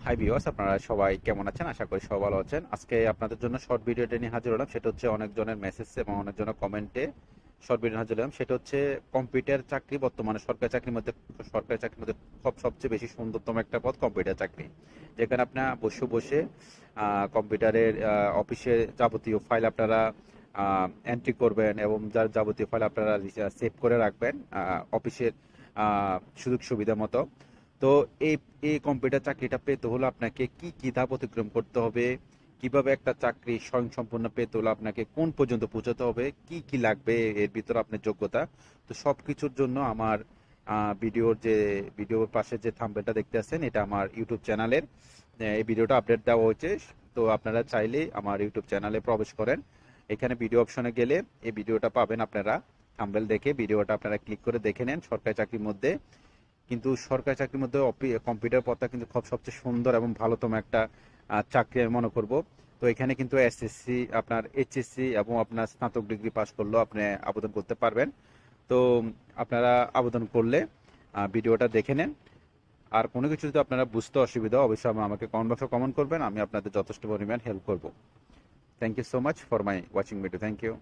Hi viewers, আপনারা সবাই কেমন আছেন? আশা করি সবাই ভালো আছেন। আজকে আপনাদের জন্য শর্ট ভিডিওটা নিয়ে হাজির হলাম। সেটা হচ্ছে অনেকজনের মেসেজ এবং অনেকজনের কমেন্টে শর্ট ভিডিও হাজির হলাম। সেটা হচ্ছে কম্পিউটার চাকরি বর্তমানে সরকারি চাকরির মধ্যে সবচেয়ে বেশি সুন্দরতম একটা পদ কম্পিউটার চাকরি, যেখানে আপনার বসে বসে কম্পিউটারের অফিসে যাবতীয় ফাইল আপনারা এন্ট্রি করবেন এবং যার যাবতীয় ফাইল আপনারা সেভ করে রাখবেন অফিসের সুযোগ সুবিধা মতো। তো এই এই কম্পিউটার চাকরিটা পেতে হলে আপনাকে কি কি ধাপ অতিক্রম করতে হবে, কিভাবে একটা চাকরি স্বয়ংসম্পূর্ণ পেতে হলে আপনাকে কোন পর্যন্ত পৌঁছাতে হবে, কি কি লাগবে এর ভিতরে আপনার যোগ্যতা। তো সব কিছুর জন্য আমার ভিডিওর পাশে যে থাম্বনেলটা দেখতে আছেন, এটা আমার ইউটিউব চ্যানেলের এই ভিডিওটা আপডেট দেওয়া হয়েছে। তো আপনারা চাইলে আমার ইউটিউব চ্যানেলে প্রবেশ করেন। এখানে ভিডিও অপশনে গেলে এই ভিডিওটা পাবেন। আপনারা থাম্বনেল দেখে ভিডিওটা আপনারা ক্লিক করে দেখে নেন। সরকারি চাকরির মধ্যে কম্পিউটার পদটা কিন্তু খুব সবচেয়ে সুন্দর এবং ভালোতম একটা চাকরি আমি মনে করব। তো এখানে কিন্তু এসএসসি, আপনার এইচএসসি এবং আপনার স্নাতক ডিগ্রি পাস করলেও আপনি আবেদন করতে পারবেন। তো আপনারা আবেদন করলে ভিডিওটা দেখে নেন। আর কোনো কিছু যদি আপনারা বুঝতে অসুবিধা, অবশ্যই আমাকে কমেন্ট বক্সে কমেন্ট করবেন। আমি আপনাদের যথেষ্ট পরিমাণ হেল্প করব। Thank you so much for my watching video. Thank you.